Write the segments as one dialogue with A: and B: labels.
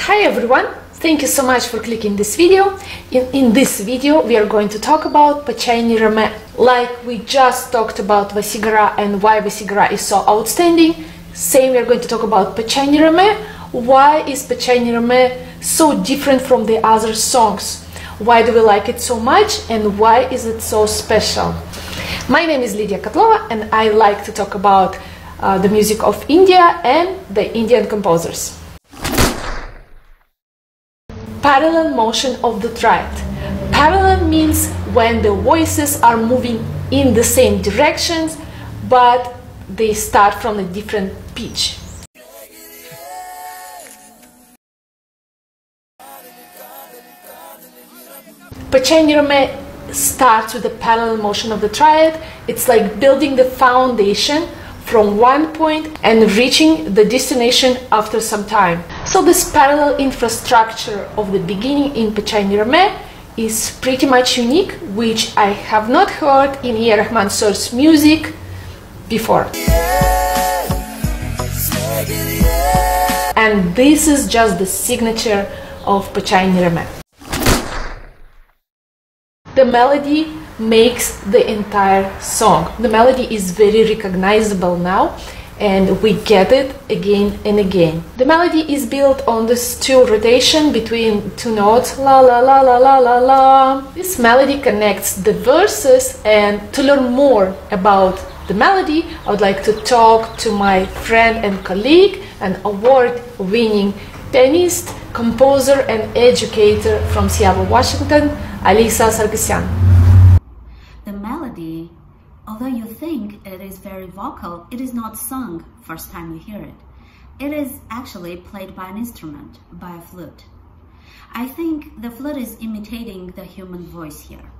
A: Hi everyone! Thank you so much for clicking this video. In this video we are going to talk about Pachai Nirame. Like we just talked about Vasigara and why Vasigara is so outstanding, same we are going to talk about Pachai Nirame. Why is Pachai Nirame so different from the other songs? Why do we like it so much and why is it so special? My name is Lydia Kotlova and I like to talk about the music of India and the Indian composers. Parallel motion of the triad. Parallel means when the voices are moving in the same directions but they start from a different pitch. Pachai Nirame starts with the parallel motion of the triad. It's like building the foundation from one point and reaching the destination after some time. So this parallel infrastructure of the beginning in Pachai Nirame is pretty much unique, which I have not heard in Rahman sir's music before. And this is just the signature of Pachai Nirame. The melody makes the entire song. The melody is very recognizable now and we get it again and again. The melody is built on this two rotation between two notes, la la la la la la la. This melody connects the verses, and to learn more about the melody I would like to talk to my friend and colleague, an award-winning pianist, composer and educator from Seattle, Washington, Alisa Sargsyan.
B: The melody, although you think it is very vocal, it is not sung first time you hear it. It is actually played by an instrument, by a flute. I think the flute is imitating the human voice here.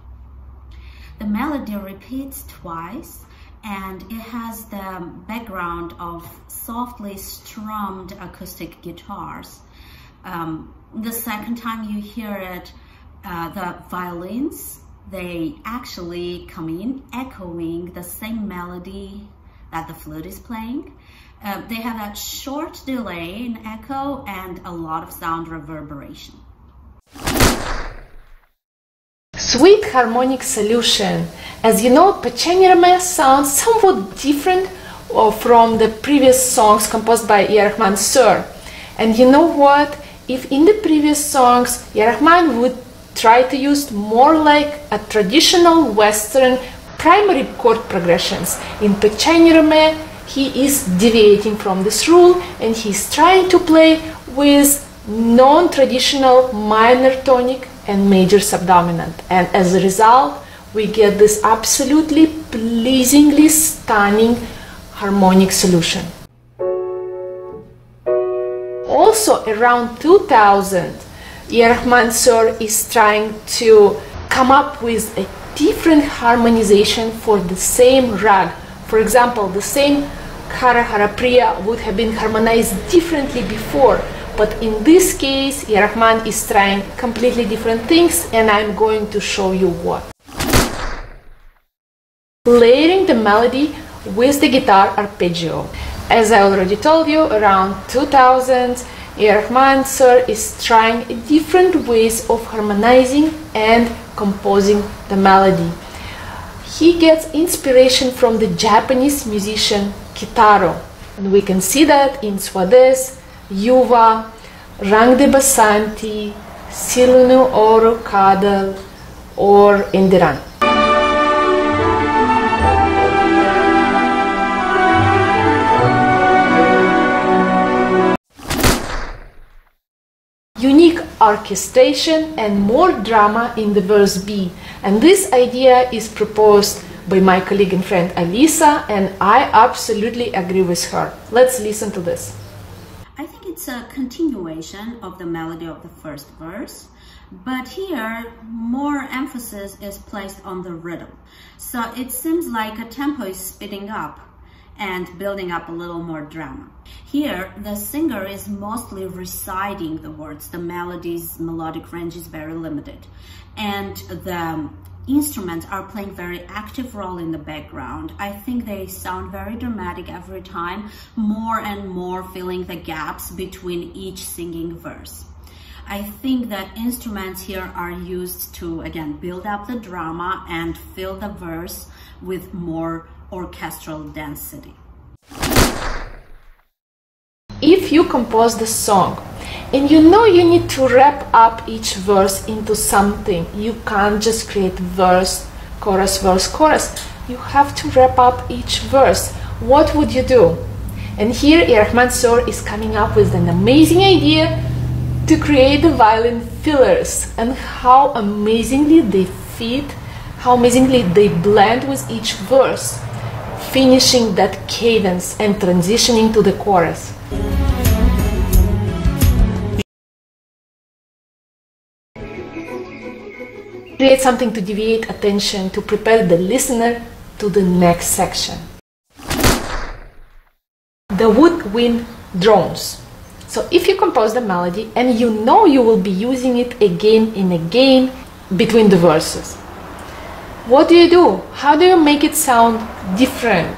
B: The melody repeats twice and it has the background of softly strummed acoustic guitars. The second time you hear it, the violins, they actually come in echoing the same melody that the flute is playing. They have that short delay in echo and a lot of sound reverberation.
A: Sweet Harmonic Solution. As you know, Pachai Nirame sounds somewhat different from the previous songs composed by Rahman sir. And you know what? If in the previous songs Rahman would try to use more like a traditional Western primary chord progressions, in Pachai Nirame he is deviating from this rule and he's trying to play with non-traditional minor tonic and major subdominant, and as a result we get this absolutely pleasingly stunning harmonic solution. Also around 2000 Rahman sir is trying to come up with a different harmonization for the same rag. For example, the same Hara Hara Priya would have been harmonized differently before, but in this case Rahman is trying completely different things and I'm going to show you what. Layering the melody with the guitar arpeggio. As I already told you, around 2000 Rahman sir is trying different ways of harmonizing and composing the melody. He gets inspiration from the Japanese musician Kitaro, and we can see that in Swades, Yuva, Rang de Basanti, Silunu Oro Kadal or Indiran. Unique orchestration and more drama in the verse B, and this idea is proposed by my colleague and friend Alisa and I absolutely agree with her. Let's listen to this.
B: I think it's a continuation of the melody of the first verse, but here more emphasis is placed on the rhythm. So it seems like a tempo is speeding up and building up a little more drama. Here, the singer is mostly reciting the words. The melody's melodic range is very limited. And the instruments are playing very active role in the background. I think they sound very dramatic every time, more and more filling the gaps between each singing verse. I think that instruments here are used to, again, build up the drama and fill the verse with more orchestral density.
A: If you compose the song and you know you need to wrap up each verse into something, you can't just create verse, chorus, verse, chorus. You have to wrap up each verse. What would you do? And here Rahman Sir is coming up with an amazing idea to create the violin fillers, and how amazingly they fit, how amazingly they blend with each verse, finishing that cadence and transitioning to the chorus. Create something to deviate attention, to prepare the listener to the next section. The woodwind drones. So if you compose the melody and you know you will be using it again and again between the verses, what do? How do you make it sound different?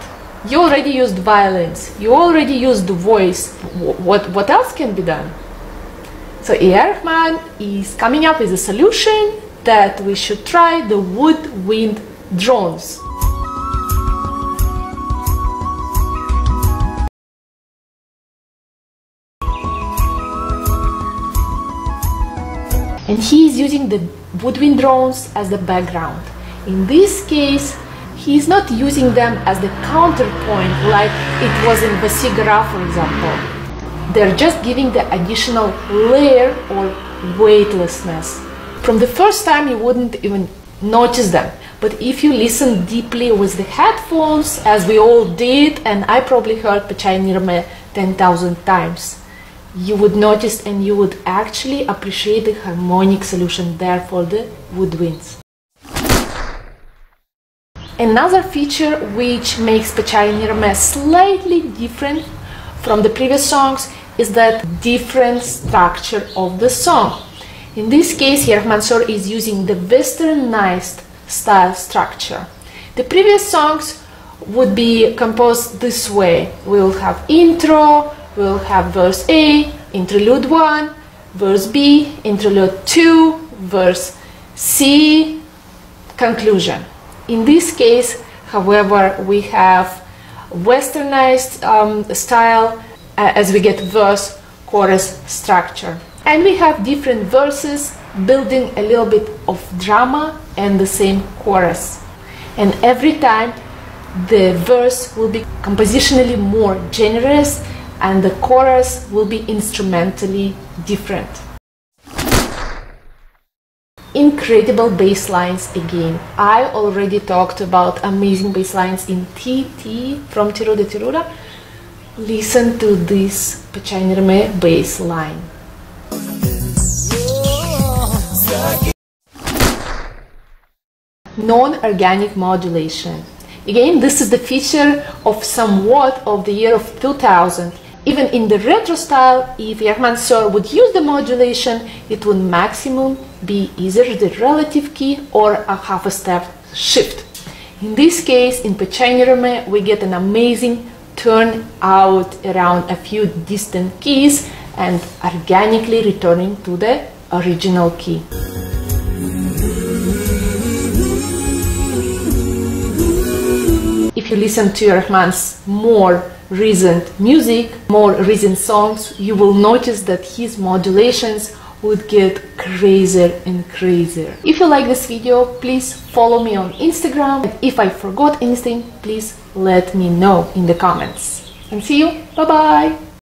A: You already used violins, you already used the voice. What else can be done? So Rahman is coming up with a solution that we should try the woodwind drones. And he is using the woodwind drones as the background. In this case, he is not using them as the counterpoint like it was in Vasigara, for example. They're just giving the additional layer or weightlessness. From the first time you wouldn't even notice them, but if you listen deeply with the headphones, as we all did, and I probably heard Pachai Nirame 10,000 times, you would notice and you would actually appreciate the harmonic solution there for the woodwinds. Another feature which makes Pachai Nirame slightly different from the previous songs is that different structure of the song. In this case, Rahman Sir is using the westernized style structure. The previous songs would be composed this way. We'll have intro, we'll have verse A, interlude 1, verse B, interlude 2, verse C, conclusion. In this case, however, we have westernized style as we get verse, chorus structure. And we have different verses building a little bit of drama and the same chorus. And every time the verse will be compositionally more generous and the chorus will be instrumentally different. Incredible bass lines again. I already talked about amazing bass lines in TT from Tiruda Tiruda. Listen to this Pachai Nirame bass line. Non-organic modulation. Again, this is the feature of somewhat of the year of 2000. Even in the retro style, if Rahman Sir would use the modulation, it would maximum be either the relative key or a half a step shift. In this case, in Pachai Nirame, we get an amazing turn out around a few distant keys and organically returning to the original key. If you listen to Rahman's more recent music, more recent songs, you will notice that his modulations would get crazier and crazier. If you like this video, please follow me on Instagram. And if I forgot anything, please let me know in the comments. And see you. Bye bye.